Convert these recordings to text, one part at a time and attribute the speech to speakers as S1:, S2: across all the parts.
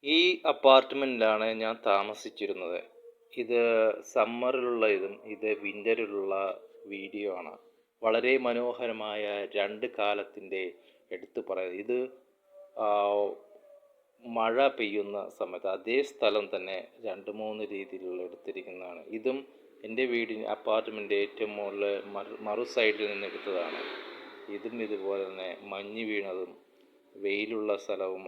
S1: ഈ അപ്പാർട്ട്മെൻറ്റിലാണ് ഞാൻ താമസിച്ചിരുന്നത്. ഇത് സമ്മറിലുള്ള ഇത് വിൻ്ററിലുള്ള വീഡിയോ ആണ്. വളരെ മനോഹരമായ 2 കാലത്തിൻ്റെ എടുത്തു പറയുന്നത്. ഇത് മഴ പെയ്യുന്ന സമയത്ത് അതേ സ്ഥലം തന്നെ 2, 3 രീതിയിലുള്ള എടുത്തിരിക്കുന്നതാണ്. ഇതും എൻ്റെ അപ്പാർട്ട്മെൻറ്റ് ഏറ്റവും മുകളിൽ മറു സൈഡിൽ നിന്ന് എടുത്തതാണ്. ഇതും ഇതുപോലെ തന്നെ മഞ്ഞ് വീണതും വെയിലുള്ള സ്ഥലവും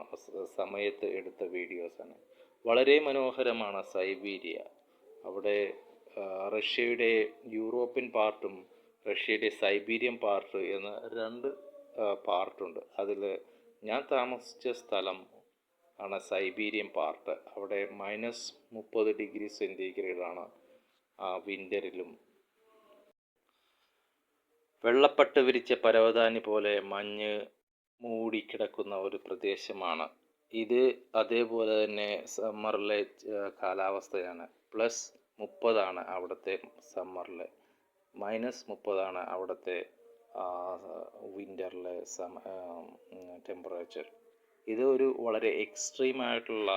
S1: സമയത്ത് എടുത്ത വീഡിയോസാണ്. വളരെ മനോഹരമാണ് സൈബീരിയ. അവിടെ റഷ്യയുടെ യൂറോപ്യൻ പാർട്ടും റഷ്യയുടെ സൈബീരിയൻ പാർട്ട് എന്ന് 2 പാർട്ടുണ്ട്. അതിൽ ഞാൻ താമസിച്ച സ്ഥലം ആണ് സൈബീരിയൻ പാർട്ട്. അവിടെ -30°C വിൻ്ററിലും. വെള്ളപ്പട്ട് വിരിച്ച പരവതാനി പോലെ മഞ്ഞ് മൂടിക്കിടക്കുന്ന ഒരു പ്രദേശമാണ് ഇത്. അതേപോലെ തന്നെ സമ്മറിലെ കാലാവസ്ഥയാണ്. +30 അവിടുത്തെ സമ്മറിലെ, -30 അവിടുത്തെ വിൻ്ററിലെ ടെമ്പറേച്ചർ. ഇത് ഒരു വളരെ എക്സ്ട്രീമായിട്ടുള്ള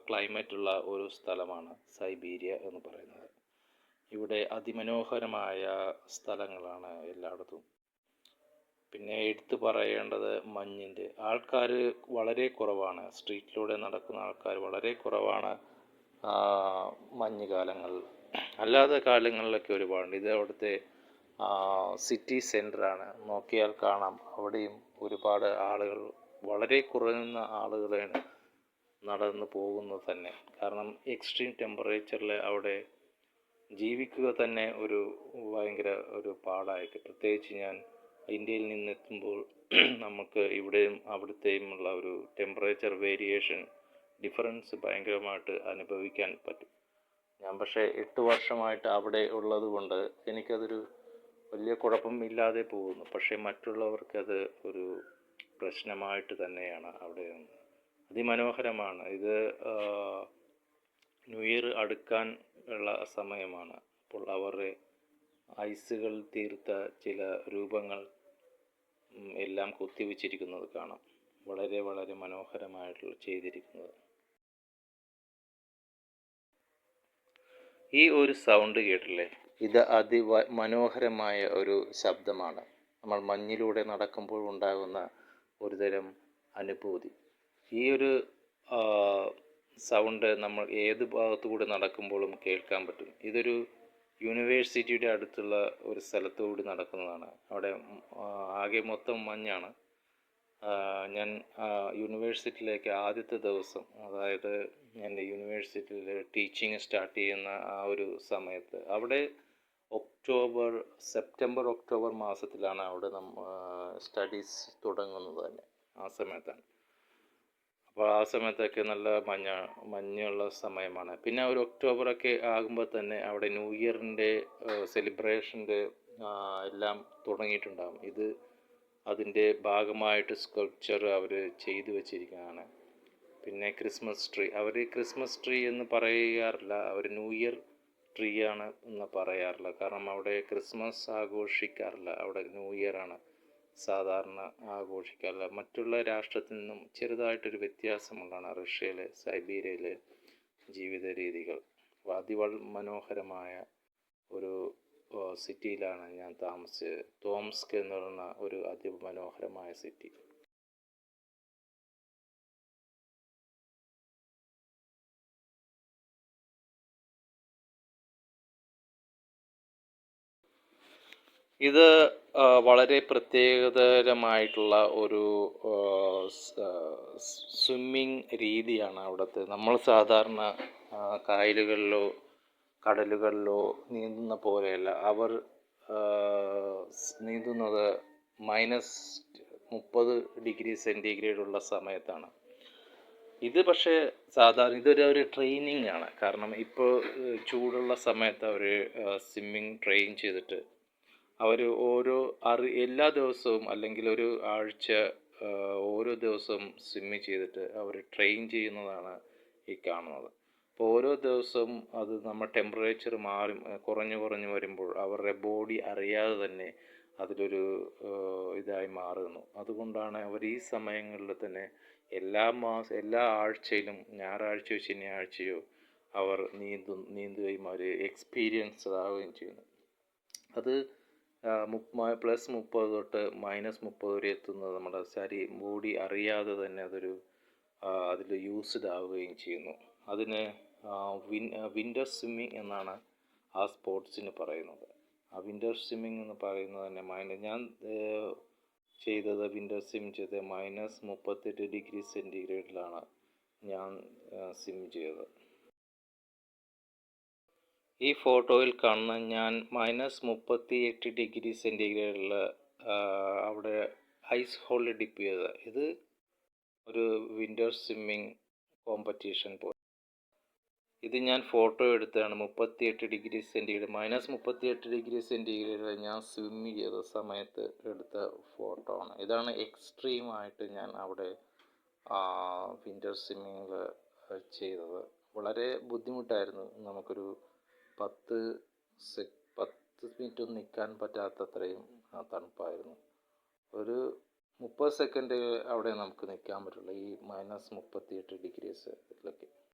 S1: ക്ലൈമറ്റുള്ള ഒരു സ്ഥലമാണ് സൈബീരിയ എന്ന് പറയുന്നത്. ഇവിടെ അതിമനോഹരമായ സ്ഥലങ്ങളാണ് എല്ലായിടത്തും. പിന്നെ എടുത്തു പറയേണ്ടത് മഞ്ഞിൻ്റെ ആൾക്കാർ വളരെ കുറവാണ്. സ്ട്രീറ്റിലൂടെ നടക്കുന്ന ആൾക്കാർ വളരെ കുറവാണ് മഞ്ഞുകാലങ്ങളിൽ. അല്ലാത്ത കാലങ്ങളിലൊക്കെ ഒരുപാടുണ്ട്. ഇത് അവിടുത്തെ സിറ്റി സെൻറ്ററാണ്. നോക്കിയാൽ കാണാം അവിടെയും ഒരുപാട് ആളുകൾ, വളരെ കുറഞ്ഞ ആളുകളാണ് നടന്നു പോകുന്നത് തന്നെ. കാരണം എക്സ്ട്രീം ടെമ്പറേച്ചറിൽ അവിടെ ജീവിക്കുക തന്നെ ഭയങ്കര ഒരു പാടായിരിക്കും. പ്രത്യേകിച്ച് ഞാൻ ഇന്ത്യയിൽ നിന്നെത്തുമ്പോൾ നമുക്ക് ഇവിടെയും അവിടുത്തെയുമുള്ള ഒരു ടെമ്പറേച്ചർ വേരിയേഷൻ ഡിഫറൻസ് ഭയങ്കരമായിട്ട് അനുഭവിക്കാൻ പറ്റും. ഞാൻ പക്ഷേ 8 വർഷമായിട്ട് അവിടെ ഉള്ളത് കൊണ്ട് എനിക്കതൊരു വലിയ കുഴപ്പമില്ലാതെ പോകുന്നു. പക്ഷേ മറ്റുള്ളവർക്കത് ഒരു പ്രശ്നമായിട്ട് തന്നെയാണ് അവിടെ. അതിമനോഹരമാണ് ഇത്. ന്യൂ ഇയർ അടുക്കാൻ ഉള്ള സമയമാണ്. അപ്പോൾ അവരുടെ ഐസുകൾ തീർത്ത ചില രൂപങ്ങൾ എല്ലാം കൊത്തിവെച്ചിരിക്കുന്നത് കാണാം. വളരെ വളരെ മനോഹരമായിട്ടുള്ള ചെയ്തിരിക്കുന്നത്. ഈ ഒരു സൗണ്ട് കേട്ടില്ലേ? ഇത് മനോഹരമായ ഒരു ശബ്ദമാണ്. നമ്മൾ മഞ്ഞിലൂടെ നടക്കുമ്പോൾ ഉണ്ടാകുന്ന ഒരുതരം അനുഭൂതി. ഈ ഒരു സൗണ്ട് നമ്മൾ ഏത് ഭാഗത്തുകൂടി നടക്കുമ്പോഴും കേൾക്കാൻ പറ്റും. ഇതൊരു യൂണിവേഴ്സിറ്റിയുടെ അടുത്തുള്ള ഒരു സ്ഥലത്തുകൂടി നടക്കുന്നതാണ്. അവിടെ ആകെ മൊത്തം മഞ്ഞാണ്. ഞാൻ യൂണിവേഴ്സിറ്റിയിലേക്ക് ആദ്യത്തെ ദിവസം, അതായത് എൻ്റെ യൂണിവേഴ്സിറ്റിയിൽ ടീച്ചിങ് സ്റ്റാർട്ട് ചെയ്യുന്ന ആ ഒരു സമയത്ത്, അവിടെ സെപ്റ്റംബർ ഒക്ടോബർ മാസത്തിലാണ് അവിടെ സ്റ്റഡീസ് തുടങ്ങുന്നത് തന്നെ. ആ സമയത്താണ്. അപ്പോൾ ആ സമയത്തൊക്കെ നല്ല മഞ്ഞുള്ള സമയമാണ്. പിന്നെ ഒരു ഒക്ടോബറൊക്കെ ആകുമ്പോൾ തന്നെ അവിടെ ന്യൂ ഇയറിൻ്റെ സെലിബ്രേഷൻ്റെ എല്ലാം തുടങ്ങിയിട്ടുണ്ടാകും. ഇത് അതിൻ്റെ ഭാഗമായിട്ട് സ്കൾപ്ചർ അവർ ചെയ്തു വച്ചിരിക്കുന്നതാണ്. പിന്നെ ക്രിസ്മസ് ട്രീ, അവർ ക്രിസ്മസ് ട്രീ എന്ന് പറയാറില്ല, അവർ ന്യൂ ഇയർ ട്രീ ആണ് എന്ന് പറയാറില്ല. കാരണം അവിടെ ക്രിസ്മസ് ആഘോഷിക്കാറില്ല, അവിടെ ന്യൂ ഇയർ ആണ് സാധാരണ ആഘോഷിക്കാറില്ല. മറ്റുള്ള രാഷ്ട്രത്തിൽ നിന്നും ചെറുതായിട്ടൊരു വ്യത്യാസമുള്ളതാണ് റഷ്യയിലെ സൈബീരിയയിലെ ജീവിത രീതികൾ. മനോഹരമായ ഒരു സിറ്റിയിലാണ് ഞാൻ താമസിച്ചത്. തോംസ്ക് എന്ന് പറയുന്ന ഒരു അതിമനോഹരമായ സിറ്റി. ഇത് വളരെ പ്രത്യേകതരമായിട്ടുള്ള ഒരു സ്വിമ്മിങ് രീതിയാണ് അവിടുത്തെ. നമ്മൾ സാധാരണ കായലുകളിലോ കടലുകളിലോ നീന്തുന്ന പോലെയല്ല. അവർ നീന്തുന്നത് -30°C ഉള്ള സമയത്താണ്. ഇത് പക്ഷേ സാധാരണ ഇതൊരു ട്രെയിനിങ് ആണ്. കാരണം ഇപ്പോൾ ചൂടുള്ള സമയത്ത് അവർ സ്വിമ്മിങ് ട്രെയിൻ ചെയ്തിട്ട് അവർ എല്ലാ ദിവസവും അല്ലെങ്കിൽ ഒരു ആഴ്ച ഓരോ ദിവസവും സ്വിമ്മ് ചെയ്തിട്ട് അവർ ട്രെയിൻ ചെയ്യുന്നതാണ് ഈ കാണുന്നത്. അപ്പോൾ ഓരോ ദിവസവും അത് നമ്മൾ ടെമ്പറേച്ചർ കുറഞ്ഞു വരുമ്പോൾ അവരുടെ ബോഡി അറിയാതെ തന്നെ അതിലൊരു ഇതായി മാറുന്നു. അതുകൊണ്ടാണ് അവർ ഈ സമയങ്ങളിൽ തന്നെ എല്ലാ ആഴ്ചയിലും ഞായറാഴ്ചയോ ശനിയാഴ്ചയോ അവർ നീന്തുകയും അവർ എക്സ്പീരിയൻസ്ഡ് ആവുകയും ചെയ്യുന്നു. അത് +30 തൊട്ട് -30 വരെ എത്തുന്നത് നമ്മുടെ ബോഡി അറിയാതെ തന്നെ അതിൽ യൂസ്ഡ് ആവുകയും ചെയ്യുന്നു. അതിന് വിൻ്റർ സ്വിമ്മിങ് എന്നാണ് ആ സ്പോർട്സിന് പറയുന്നത്. ആ വിൻ്റർ സ്വിമ്മിങ് എന്ന് പറയുന്നത് തന്നെ ഞാൻ ചെയ്തത് വിൻ്റർ സ്വിം ചെയ്ത് -38 °C ഞാൻ സ്വിം ചെയ്തത്. ഈ ഫോട്ടോയിൽ കാണുന്ന ഞാൻ -38 °C അവിടെ ഐസ് ഹോളിൽ ഡിപ്പ് ചെയ്തത്. ഇത് ഒരു വിൻ്റർ സ്വിമ്മിങ് കോമ്പറ്റീഷൻ പോലെ. ഇത് ഞാൻ ഫോട്ടോ എടുത്തതാണ്. -38 °C ഞാൻ സ്വിം ചെയ്ത സമയത്ത് എടുത്ത ഫോട്ടോ ആണ്. ഇതാണ് എക്സ്ട്രീമായിട്ട് ഞാൻ അവിടെ വിൻ്റർ സ്വിമ്മിങ്ങിൽ ചെയ്തത്. വളരെ ബുദ്ധിമുട്ടായിരുന്നു. നമുക്കൊരു 10 മിനിറ്റ് നിൽക്കാൻ പറ്റാത്തത്രയും തണുപ്പായിരുന്നു. ഒരു 30 സെക്കൻഡ് അവിടെ നമുക്ക് നിൽക്കാൻ പറ്റുള്ളൂ ഈ -38 °C.